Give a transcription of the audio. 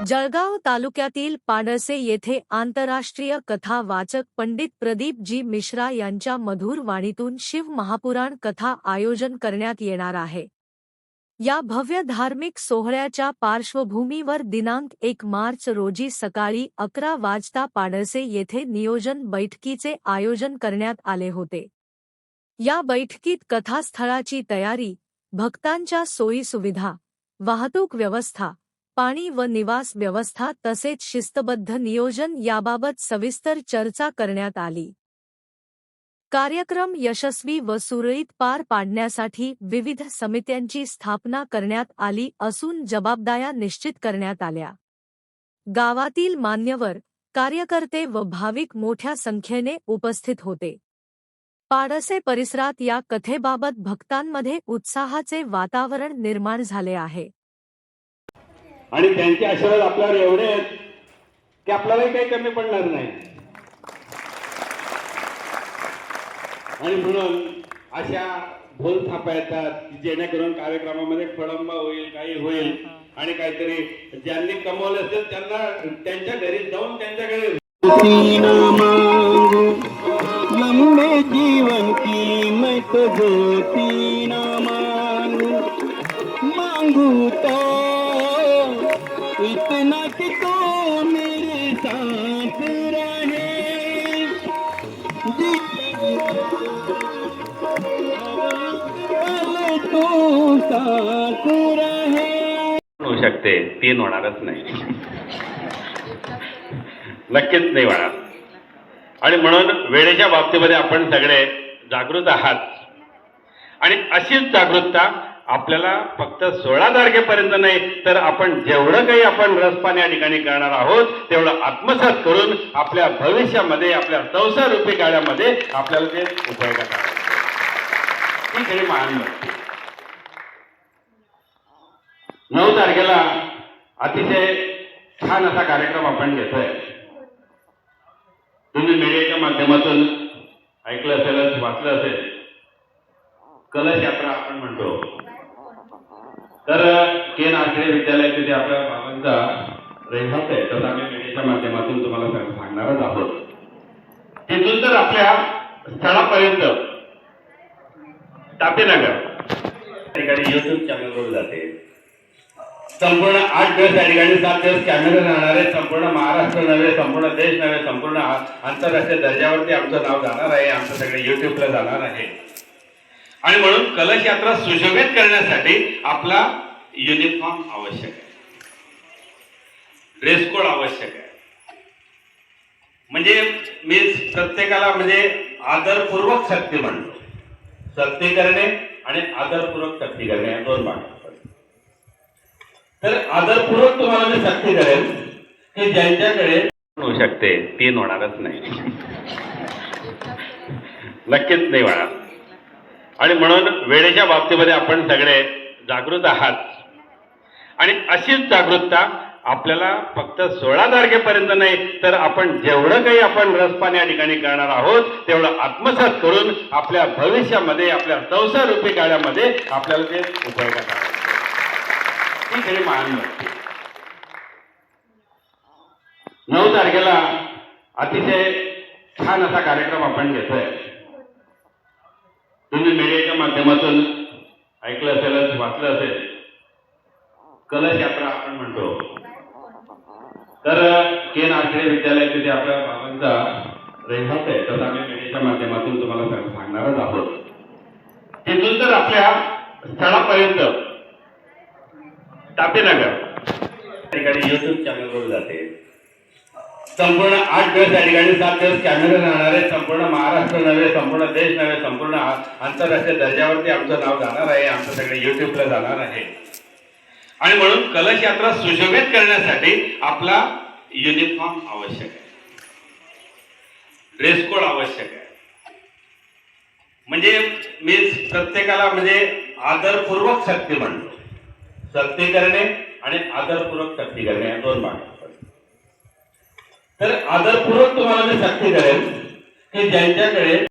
जळगाव तालुक्यातील पाडळसे येथे आंतरराष्ट्रीय कथा वाचक पंडित प्रदीप जी मिश्रा यांच्या मधुर वाणीतून शिव महापुराण कथा आयोजन करण्यात येणार आहे। या भव्य धार्मिक सोहळ्याच्या पार्श्वभूमीवर दिनांक 1 मार्च रोजी सकाळी 11 वाजता पाडळसे येथे नियोजन बैठकीचे आयोजन करण्यात आले होते। या बैठकीत कथास्थळाची तयारी, भक्तांच्या सोयीसुविधा, वाहतूक व्यवस्था, पाणी व निवास व्यवस्था तसेच शिस्तबद्ध नियोजन याबाबत सविस्तर चर्चा करण्यात आली। कार्यक्रम यशस्वी व सुरळीत पार पाडण्यासाठी विविध समित्यांची स्थापना करण्यात आली असून जबाबदाऱ्या निश्चित करण्यात आल्या। गावातील मान्यवर, कार्यकर्ते व भाविक मोठ्या संख्येने उपस्थित होते। पाडळसे परिसरात या कथेबाबत भक्तांमध्ये उत्साहाचे वातावरण निर्माण झाले आहे। आणि त्यांचे आशीर्वाद आपल्यावर एवढे आहेत की आपल्यालाही काही कमी पडणार नाही। आणि म्हणून अशा ढोल थापा येतात जेणेकरून कार्यक्रमामध्ये खोळंबा होईल, काही होईल आणि काहीतरी ज्यांनी कमवलं असेल त्यांना त्यांच्या घरी जाऊन त्यांच्याकडे लंबे जीवन की मैं तुझे मांगू तो इतना कि तो मेरे साथ रहे, तो साथ रहे। होऊ शकते, 3 होणारच नाही, नक्कीच नाही होणार। आणि म्हणून वेळेच्या बाबतीमध्ये आपण सगळे जागृत आहात आणि अशीच जागरूकता आपल्याला फक्त 16 तारखेपर्यंत नाही तर आपण जेवढं काही आपण रसपान या ठिकाणी करणार आहोत तेवढं आत्मसात करून आपल्या भविष्यामध्ये आपल्या संसार रूपी काळामध्ये आपल्याला ते उपयोगात आहे। ही खरी महान भक्ती। 9 तारखेला अतिशय छान असा कार्यक्रम आपण घेतोय। तुम्ही मीडियाच्या माध्यमातून ऐकलं असेल, वाचलं असेल, कलश यात्रा आपण म्हणतो। तर के नारखेडे विद्यालय तिथे आपल्या बाबांचा रहिवास आहे, तर आम्ही मीडियाच्या माध्यमातून तुम्हाला सांगणारच आहोत। तिथून तर आपल्या स्थळापर्यंत टापेनगर ठिकाणी युट्यूब चॅनलवर जाते। संपूर्ण 8 दिवस या ठिकाणी 7 दिवस कॅमेरे राहणार आहे। संपूर्ण महाराष्ट्र नव्हे, संपूर्ण देश नव्हे, संपूर्ण आंतरराष्ट्रीय दर्जावरती आमचं नाव जाणार आहे, आमचं सगळे युट्यूबला जाणार आहे। आणि म्हणून कलश यात्रा सुशोभित करण्यासाठी आपला युनिफॉर्म आवश्यक आहे, ड्रेस कोड आवश्यक आहे। म्हणजे मी प्रत्येकाला म्हणजे आदरपूर्वक सक्ती म्हणतो, सक्ती करणे आणि आदरपूर्वक सक्ती करणे या 2 भाग। तर आदरपूर्वक तुम्हाला मी सक्ती करेन की ज्यांच्याकडे होऊ शकते, 3 होणारच नाही, नक्कीच नाही होणार। आणि म्हणून वेळेच्या बाबतीमध्ये आपण सगळे जागृत आहात आणि अशीच जागरूकता आपल्याला फक्त 16 तारखेपर्यंत नाही तर आपण जेवढं काही आपण रसपान या ठिकाणी करणार आहोत तेवढं आत्मसात करून आपल्या भविष्यामध्ये आपल्या संसार रूपी काळामध्ये आपल्याला ते उपयोगात आहे। ही खरी महान भक्ती। 9 तारखेला अतिशय छान असा कार्यक्रम आपण घेतोय। तुम्ही मीडियाच्या माध्यमातून ऐकलं असेल, वाचलं असेल, कलश यात्रा आपण म्हणतो। तर के नारखेडे विद्यालय तिथे आपल्या बाबांचा रहिवास आहे, तर आम्ही मीडियाच्या माध्यमातून तुम्हाला सांगणारच आहोत। तिथून तर आपल्या स्थळापर्यंत टापेनगर ठिकाणी युट्यूब चॅनलवर जाते। संपूर्ण 8 दिवस या ठिकाणी 7 दिवस कॅमेरे राहणार आहे। संपूर्ण महाराष्ट्र नव्हे, संपूर्ण देश नव्हे, संपूर्ण आंतरराष्ट्रीय दर्जावरती आमचं नाव जाणार आहे, आमचं सगळे युट्यूबला जाणार आहे। आणि म्हणून कलश यात्रा सुशोभित करण्यासाठी आपला युनिफॉर्म आवश्यक आहे, ड्रेस कोड आवश्यक आहे। म्हणजे मी प्रत्येकाला म्हणजे आदरपूर्वक सक्ती म्हणतो, सक्ती करणे आणि आदरपूर्वक सक्ती करणे या 2 भाग। तर आदरपूर्वक तुम्हाला मी सक्ती करेन की ज्यांच्याकडे